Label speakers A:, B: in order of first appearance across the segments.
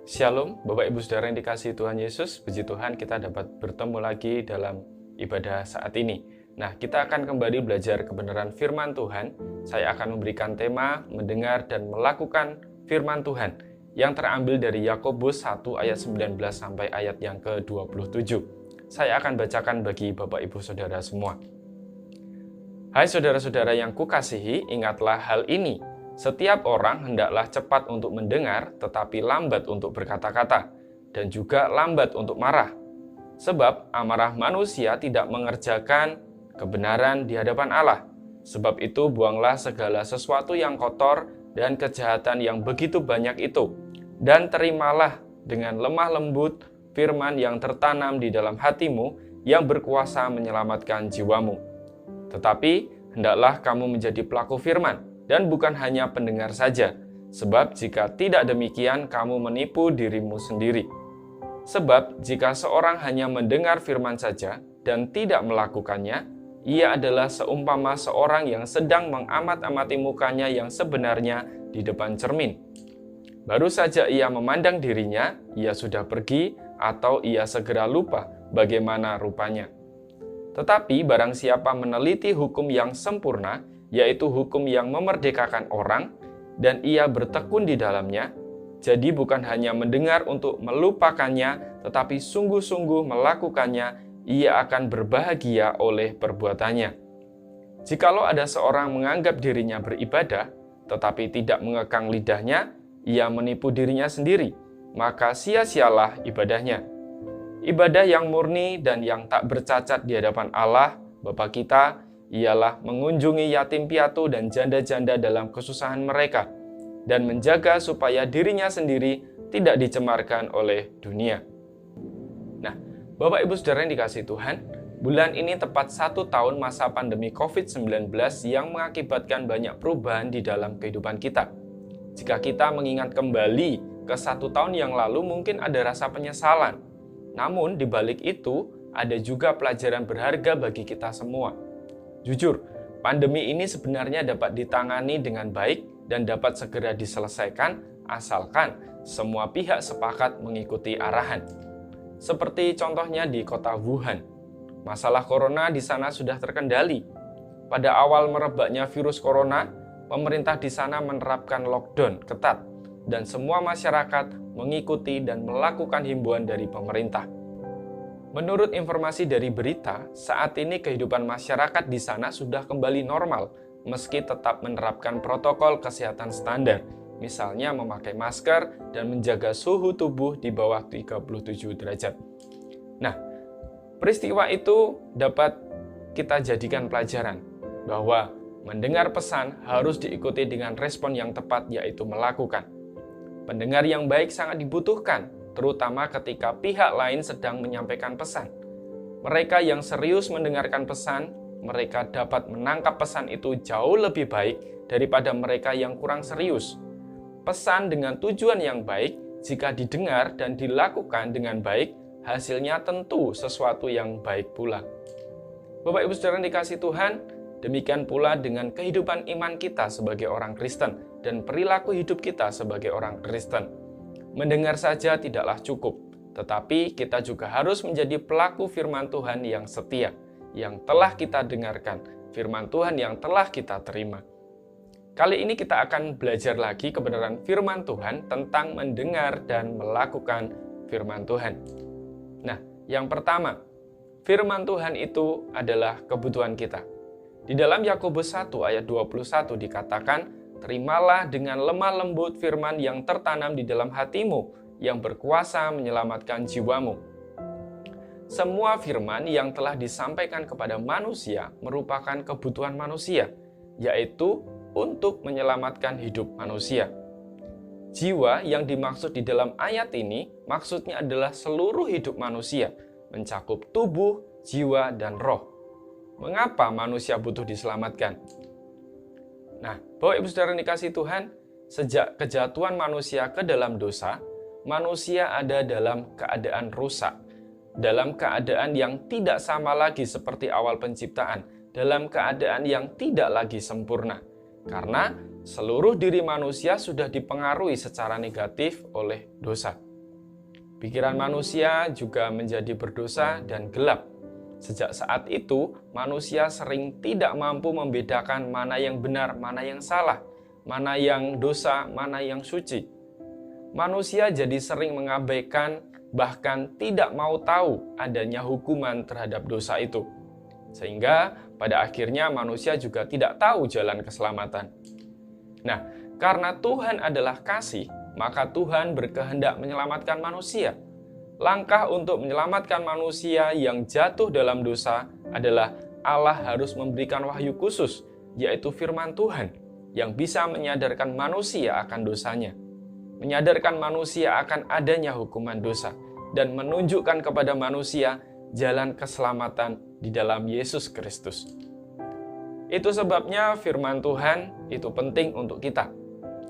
A: Shalom, Bapak Ibu Saudara yang dikasihi Tuhan Yesus. Puji Tuhan kita dapat bertemu lagi dalam ibadah saat ini. Nah, kita akan kembali belajar kebenaran firman Tuhan. Saya akan memberikan tema mendengar dan melakukan firman Tuhan yang terambil dari Yakobus 1 ayat 19 sampai ayat yang ke-27. Saya akan bacakan bagi Bapak Ibu Saudara semua. Hai saudara-saudara yang kukasihi, ingatlah hal ini. Setiap orang hendaklah cepat untuk mendengar, tetapi lambat untuk berkata-kata, dan juga lambat untuk marah. Sebab amarah manusia tidak mengerjakan kebenaran di hadapan Allah. Sebab itu buanglah segala sesuatu yang kotor dan kejahatan yang begitu banyak itu, dan terimalah dengan lemah lembut firman yang tertanam di dalam hatimu, yang berkuasa menyelamatkan jiwamu. Tetapi hendaklah kamu menjadi pelaku firman, dan bukan hanya pendengar saja, sebab jika tidak demikian, kamu menipu dirimu sendiri. Sebab jika seorang hanya mendengar firman saja dan tidak melakukannya, ia adalah seumpama seorang yang sedang mengamat-amati mukanya yang sebenarnya di depan cermin. Baru saja ia memandang dirinya, ia sudah pergi, atau ia segera lupa bagaimana rupanya. Tetapi barang siapa meneliti hukum yang sempurna, yaitu hukum yang memerdekakan orang, dan ia bertekun di dalamnya, jadi bukan hanya mendengar untuk melupakannya, tetapi sungguh-sungguh melakukannya, ia akan berbahagia oleh perbuatannya. Jikalau ada seorang menganggap dirinya beribadah, tetapi tidak mengekang lidahnya, ia menipu dirinya sendiri, maka sia-sialah ibadahnya. Ibadah yang murni dan yang tak bercacat di hadapan Allah, Bapa kita, ialah mengunjungi yatim piatu dan janda-janda dalam kesusahan mereka, dan menjaga supaya dirinya sendiri tidak dicemarkan oleh dunia. Nah, Bapak Ibu Saudara yang dikasihi Tuhan, bulan ini tepat 1 tahun masa pandemi COVID-19 yang mengakibatkan banyak perubahan di dalam kehidupan kita. Jika kita mengingat kembali ke 1 tahun yang lalu, mungkin ada rasa penyesalan. Namun, di balik itu, ada juga pelajaran berharga bagi kita semua. Jujur, pandemi ini sebenarnya dapat ditangani dengan baik dan dapat segera diselesaikan asalkan semua pihak sepakat mengikuti arahan. Seperti contohnya di kota Wuhan. Masalah corona di sana sudah terkendali. Pada awal merebaknya virus corona, pemerintah di sana menerapkan lockdown ketat dan semua masyarakat mengikuti dan melakukan himbauan dari pemerintah. Menurut informasi dari berita, saat ini kehidupan masyarakat di sana sudah kembali normal, meski tetap menerapkan protokol kesehatan standar, misalnya memakai masker dan menjaga suhu tubuh di bawah 37 derajat. Nah, peristiwa itu dapat kita jadikan pelajaran, bahwa mendengar pesan harus diikuti dengan respon yang tepat, yaitu melakukan. Pendengar yang baik sangat dibutuhkan, terutama ketika pihak lain sedang menyampaikan pesan. Mereka yang serius mendengarkan pesan, mereka dapat menangkap pesan itu jauh lebih baik daripada mereka yang kurang serius. Pesan dengan tujuan yang baik, jika didengar dan dilakukan dengan baik, hasilnya tentu sesuatu yang baik pula. Bapak Ibu Saudara yang dikasihi Tuhan, demikian pula dengan kehidupan iman kita sebagai orang Kristen dan perilaku hidup kita sebagai orang Kristen. Mendengar saja tidaklah cukup, tetapi kita juga harus menjadi pelaku firman Tuhan yang setia, yang telah kita dengarkan, firman Tuhan yang telah kita terima. Kali ini kita akan belajar lagi kebenaran firman Tuhan tentang mendengar dan melakukan firman Tuhan. Nah, yang pertama, firman Tuhan itu adalah kebutuhan kita. Di dalam Yakobus 1 ayat 21 dikatakan, terimalah dengan lemah lembut firman yang tertanam di dalam hatimu, yang berkuasa menyelamatkan jiwamu. Semua firman yang telah disampaikan kepada manusia merupakan kebutuhan manusia, yaitu untuk menyelamatkan hidup manusia. Jiwa yang dimaksud di dalam ayat ini, maksudnya adalah seluruh hidup manusia, mencakup tubuh, jiwa, dan roh. Mengapa manusia butuh diselamatkan? Nah, Bapak Ibu Saudara yang dikasihi Tuhan, sejak kejatuhan manusia ke dalam dosa, manusia ada dalam keadaan rusak, dalam keadaan yang tidak sama lagi seperti awal penciptaan, dalam keadaan yang tidak lagi sempurna. Karena seluruh diri manusia sudah dipengaruhi secara negatif oleh dosa. Pikiran manusia juga menjadi berdosa dan gelap. Sejak saat itu, manusia sering tidak mampu membedakan mana yang benar, mana yang salah, mana yang dosa, mana yang suci. Manusia jadi sering mengabaikan, bahkan tidak mau tahu adanya hukuman terhadap dosa itu. Sehingga pada akhirnya manusia juga tidak tahu jalan keselamatan. Nah, karena Tuhan adalah kasih, maka Tuhan berkehendak menyelamatkan manusia. Langkah untuk menyelamatkan manusia yang jatuh dalam dosa adalah Allah harus memberikan wahyu khusus, yaitu firman Tuhan, yang bisa menyadarkan manusia akan dosanya, menyadarkan manusia akan adanya hukuman dosa, dan menunjukkan kepada manusia jalan keselamatan di dalam Yesus Kristus. Itu sebabnya firman Tuhan itu penting untuk kita.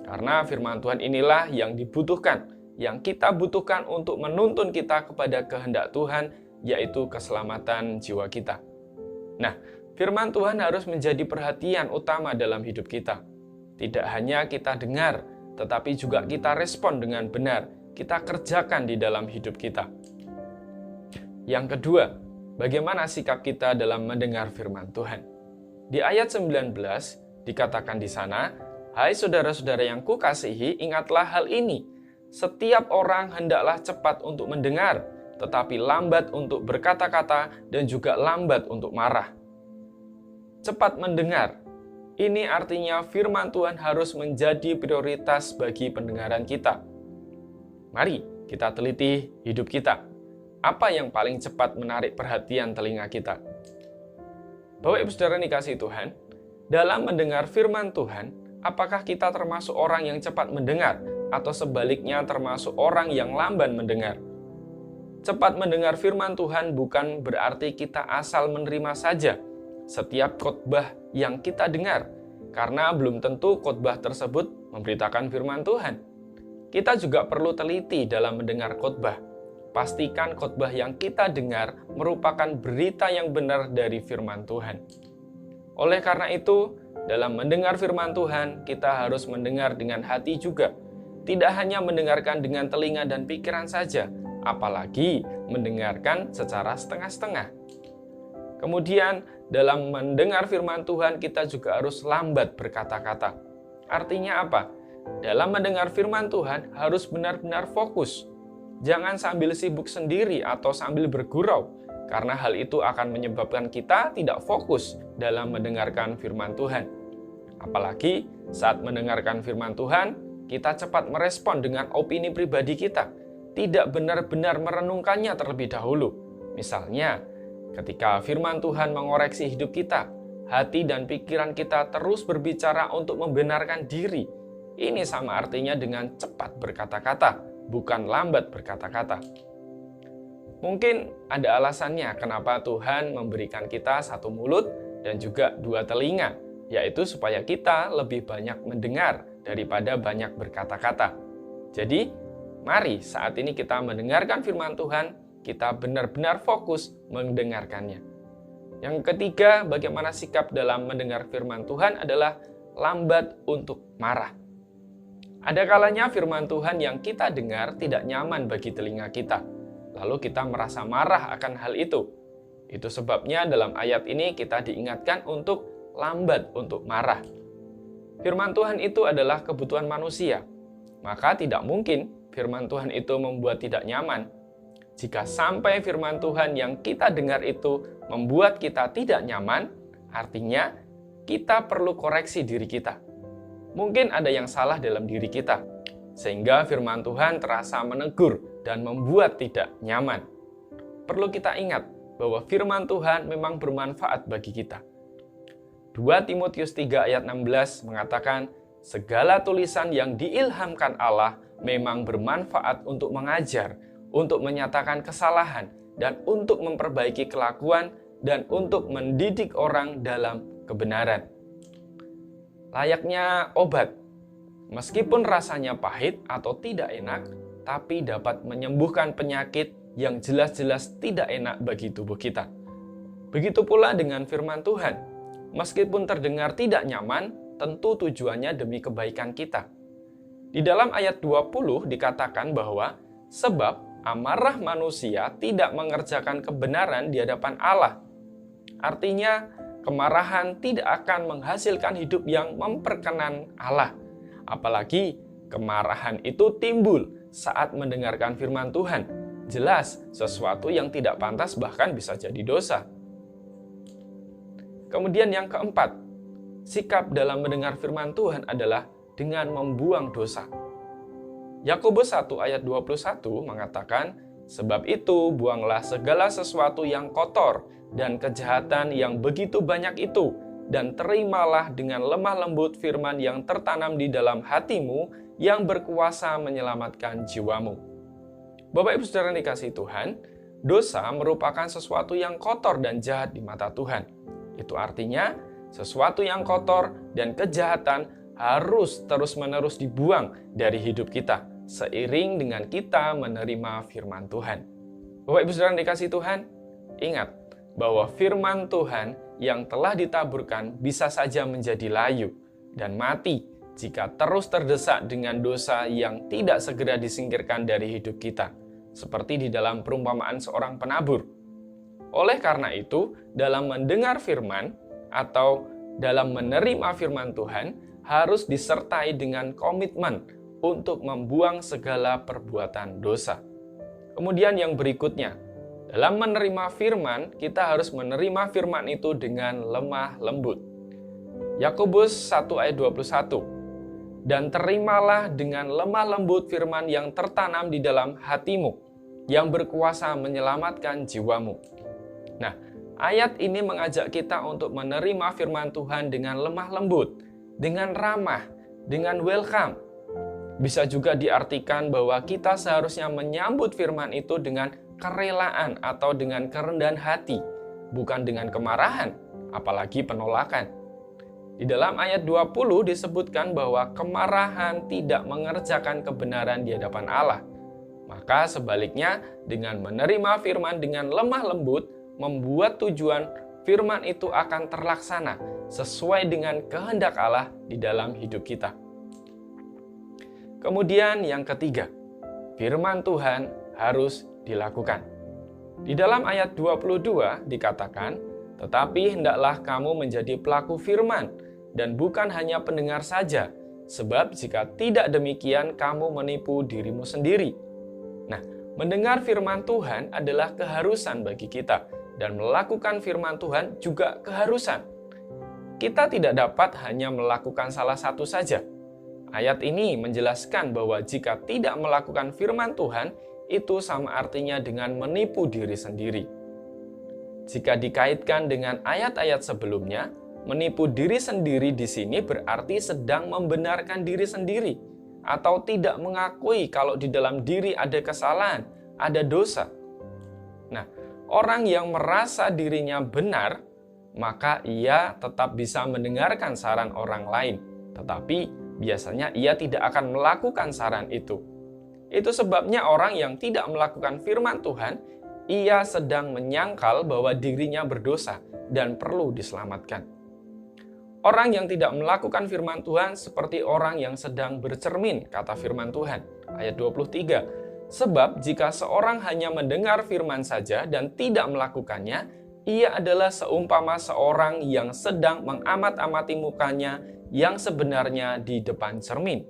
A: Karena firman Tuhan inilah yang dibutuhkan, yang kita butuhkan untuk menuntun kita kepada kehendak Tuhan, yaitu keselamatan jiwa kita. Nah, firman Tuhan harus menjadi perhatian utama dalam hidup kita. Tidak hanya kita dengar, tetapi juga kita respon dengan benar, kita kerjakan di dalam hidup kita. Yang kedua, bagaimana sikap kita dalam mendengar firman Tuhan? Di ayat 19 dikatakan di sana, "Hai saudara-saudara yang kukasihi, ingatlah hal ini. Setiap orang hendaklah cepat untuk mendengar, tetapi lambat untuk berkata-kata dan juga lambat untuk marah." Cepat mendengar. Ini artinya firman Tuhan harus menjadi prioritas bagi pendengaran kita. Mari kita teliti hidup kita. Apa yang paling cepat menarik perhatian telinga kita? Bapak Ibu Saudara dikasihi Tuhan, dalam mendengar firman Tuhan, apakah kita termasuk orang yang cepat mendengar atau sebaliknya termasuk orang yang lamban mendengar? Cepat mendengar firman Tuhan bukan berarti kita asal menerima saja setiap khotbah yang kita dengar, karena belum tentu khotbah tersebut memberitakan firman Tuhan. Kita juga perlu teliti dalam mendengar khotbah. Pastikan khotbah yang kita dengar merupakan berita yang benar dari firman Tuhan. Oleh karena itu, dalam mendengar firman Tuhan, kita harus mendengar dengan hati juga. Tidak hanya mendengarkan dengan telinga dan pikiran saja, apalagi mendengarkan secara setengah-setengah. Kemudian, dalam mendengar firman Tuhan, kita juga harus lambat berkata-kata. Artinya apa? Dalam mendengar firman Tuhan, harus benar-benar fokus. Jangan sambil sibuk sendiri atau sambil bergurau, karena hal itu akan menyebabkan kita tidak fokus dalam mendengarkan firman Tuhan. Apalagi saat mendengarkan firman Tuhan, kita cepat merespon dengan opini pribadi kita, tidak benar-benar merenungkannya terlebih dahulu. Misalnya, ketika firman Tuhan mengoreksi hidup kita, hati dan pikiran kita terus berbicara untuk membenarkan diri. Ini sama artinya dengan cepat berkata-kata, bukan lambat berkata-kata. Mungkin ada alasannya kenapa Tuhan memberikan kita satu mulut dan juga dua telinga, yaitu supaya kita lebih banyak mendengar daripada banyak berkata-kata. Jadi, mari saat ini kita mendengarkan firman Tuhan, kita benar-benar fokus mendengarkannya. Yang ketiga, bagaimana sikap dalam mendengar firman Tuhan adalah lambat untuk marah. Ada kalanya firman Tuhan yang kita dengar tidak nyaman bagi telinga kita, lalu kita merasa marah akan hal itu. Itu sebabnya dalam ayat ini kita diingatkan untuk lambat untuk marah. Firman Tuhan itu adalah kebutuhan manusia, maka tidak mungkin firman Tuhan itu membuat tidak nyaman. Jika sampai firman Tuhan yang kita dengar itu membuat kita tidak nyaman, artinya kita perlu koreksi diri kita. Mungkin ada yang salah dalam diri kita, sehingga firman Tuhan terasa menegur dan membuat tidak nyaman. Perlu kita ingat bahwa firman Tuhan memang bermanfaat bagi kita. 2 Timotius 3 ayat 16 mengatakan, "Segala tulisan yang diilhamkan Allah memang bermanfaat untuk mengajar, untuk menyatakan kesalahan, dan untuk memperbaiki kelakuan, dan untuk mendidik orang dalam kebenaran." Layaknya obat, meskipun rasanya pahit atau tidak enak, tapi dapat menyembuhkan penyakit yang jelas-jelas tidak enak bagi tubuh kita. Begitu pula dengan firman Tuhan. Meskipun terdengar tidak nyaman, tentu tujuannya demi kebaikan kita. Di dalam ayat 20 dikatakan bahwa, "Sebab amarah manusia tidak mengerjakan kebenaran di hadapan Allah. Artinya, kemarahan tidak akan menghasilkan hidup yang memperkenan Allah. Apalagi kemarahan itu timbul saat mendengarkan firman Tuhan. Jelas, sesuatu yang tidak pantas bahkan bisa jadi dosa. Kemudian yang keempat, sikap dalam mendengar firman Tuhan adalah dengan membuang dosa. Yakobus 1 ayat 21 mengatakan, "Sebab itu buanglah segala sesuatu yang kotor dan kejahatan yang begitu banyak itu, dan terimalah dengan lemah lembut firman yang tertanam di dalam hatimu yang berkuasa menyelamatkan jiwamu." Bapak Ibu Saudara yang dikasihi Tuhan, dosa merupakan sesuatu yang kotor dan jahat di mata Tuhan. Itu artinya sesuatu yang kotor dan kejahatan harus terus-menerus dibuang dari hidup kita, seiring dengan kita menerima firman Tuhan. Bapak Ibu Saudara yang dikasihi Tuhan, ingat bahwa firman Tuhan yang telah ditaburkan bisa saja menjadi layu dan mati jika terus terdesak dengan dosa yang tidak segera disingkirkan dari hidup kita, seperti di dalam perumpamaan seorang penabur. Oleh karena itu, dalam mendengar firman atau dalam menerima firman Tuhan harus disertai dengan komitmen untuk membuang segala perbuatan dosa. Kemudian yang berikutnya, dalam menerima firman, kita harus menerima firman itu dengan lemah lembut. Yakobus 1 ayat 21, "Dan terimalah dengan lemah lembut firman yang tertanam di dalam hatimu, yang berkuasa menyelamatkan jiwamu." Nah, ayat ini mengajak kita untuk menerima firman Tuhan dengan lemah lembut, dengan ramah, dengan welcome. Bisa juga diartikan bahwa kita seharusnya menyambut firman itu dengan kerelaan atau dengan kerendahan hati, bukan dengan kemarahan, apalagi penolakan. Di dalam ayat 20 disebutkan bahwa kemarahan tidak mengerjakan kebenaran di hadapan Allah. Maka sebaliknya, dengan menerima firman dengan lemah lembut, membuat tujuan firman itu akan terlaksana sesuai dengan kehendak Allah di dalam hidup kita. Kemudian yang ketiga, firman Tuhan harus dilakukan. Di dalam ayat 22 dikatakan, "Tetapi hendaklah kamu menjadi pelaku firman, dan bukan hanya pendengar saja, sebab jika tidak demikian kamu menipu dirimu sendiri." Nah, mendengar firman Tuhan adalah keharusan bagi kita, dan melakukan firman Tuhan juga keharusan. Kita tidak dapat hanya melakukan salah satu saja. Ayat ini menjelaskan bahwa jika tidak melakukan firman Tuhan, itu sama artinya dengan menipu diri sendiri. Jika dikaitkan dengan ayat-ayat sebelumnya, menipu diri sendiri di sini berarti sedang membenarkan diri sendiri, atau tidak mengakui kalau di dalam diri ada kesalahan, ada dosa. Nah, orang yang merasa dirinya benar, maka ia tetap bisa mendengarkan saran orang lain, tetapi biasanya ia tidak akan melakukan saran itu. Itu sebabnya orang yang tidak melakukan firman Tuhan, ia sedang menyangkal bahwa dirinya berdosa dan perlu diselamatkan. Orang yang tidak melakukan firman Tuhan seperti orang yang sedang bercermin, kata firman Tuhan, ayat 23. Sebab jika seorang hanya mendengar firman saja dan tidak melakukannya, ia adalah seumpama seorang yang sedang mengamat-amati mukanya yang sebenarnya di depan cermin.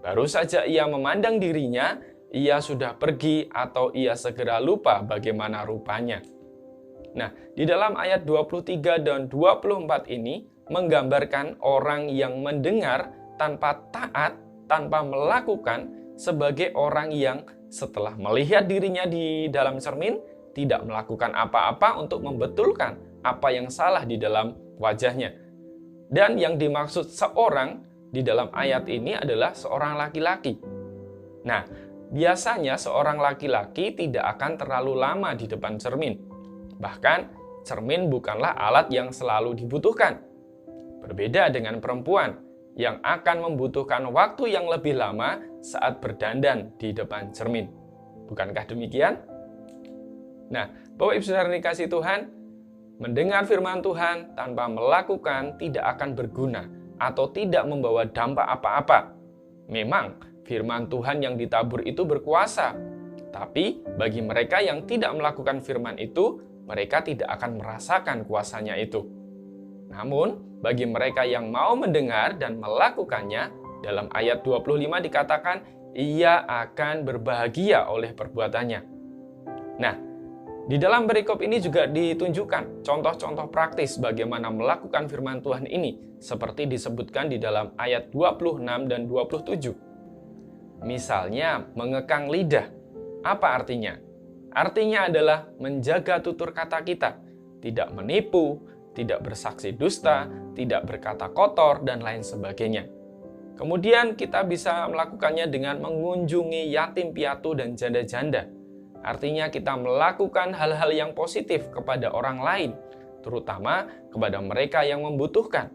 A: Baru saja ia memandang dirinya, ia sudah pergi atau ia segera lupa bagaimana rupanya. Nah, di dalam ayat 23 dan 24 ini menggambarkan orang yang mendengar tanpa taat, tanpa melakukan, sebagai orang yang setelah melihat dirinya di dalam cermin, tidak melakukan apa-apa untuk membetulkan apa yang salah di dalam wajahnya. Dan yang dimaksud seorang di dalam ayat ini adalah seorang laki-laki. Nah, biasanya seorang laki-laki tidak akan terlalu lama di depan cermin. Bahkan, cermin bukanlah alat yang selalu dibutuhkan. Berbeda dengan perempuan yang akan membutuhkan waktu yang lebih lama saat berdandan di depan cermin. Bukankah demikian? Nah, Bapak Ibu Saudara yang dikasihi Tuhan, mendengar firman Tuhan tanpa melakukan tidak akan berguna atau tidak membawa dampak apa-apa. Memang firman Tuhan yang ditabur itu berkuasa, Tetapi bagi mereka yang tidak melakukan firman itu, mereka tidak akan merasakan kuasanya itu. Namun, bagi mereka yang mau mendengar dan melakukannya, dalam ayat 25 dikatakan, ia akan berbahagia oleh perbuatannya. Nah, di dalam perikop ini juga ditunjukkan contoh-contoh praktis bagaimana melakukan firman Tuhan ini, seperti disebutkan di dalam ayat 26 dan 27. Misalnya, mengekang lidah. Apa artinya? Artinya adalah menjaga tutur kata kita, tidak menipu, tidak bersaksi dusta, tidak berkata kotor, dan lain sebagainya. Kemudian kita bisa melakukannya dengan mengunjungi yatim piatu dan janda-janda. Artinya kita melakukan hal-hal yang positif kepada orang lain, terutama kepada mereka yang membutuhkan.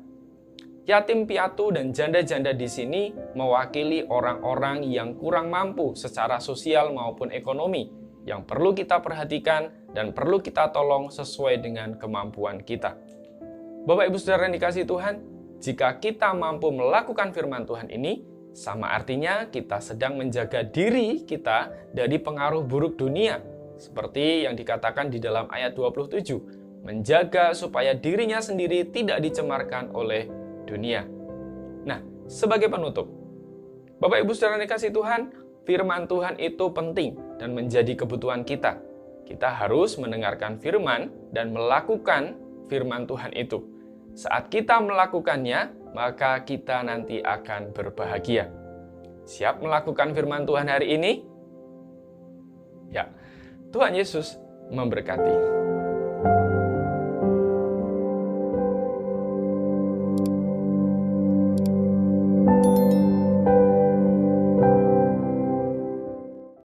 A: Yatim piatu dan janda-janda di sini mewakili orang-orang yang kurang mampu secara sosial maupun ekonomi, yang perlu kita perhatikan dan perlu kita tolong sesuai dengan kemampuan kita. Bapak Ibu Saudara yang dikasihi Tuhan, jika kita mampu melakukan firman Tuhan ini, sama artinya kita sedang menjaga diri kita dari pengaruh buruk dunia. Seperti yang dikatakan di dalam ayat 27, menjaga supaya dirinya sendiri tidak dicemarkan oleh dunia. Nah, sebagai penutup, Bapak Ibu Saudara yang dikasihi Tuhan, firman Tuhan itu penting dan menjadi kebutuhan kita. Kita harus mendengarkan firman dan melakukan firman Tuhan itu. Saat kita melakukannya, maka kita nanti akan berbahagia. Siap melakukan firman Tuhan hari ini? Ya, Tuhan Yesus memberkati.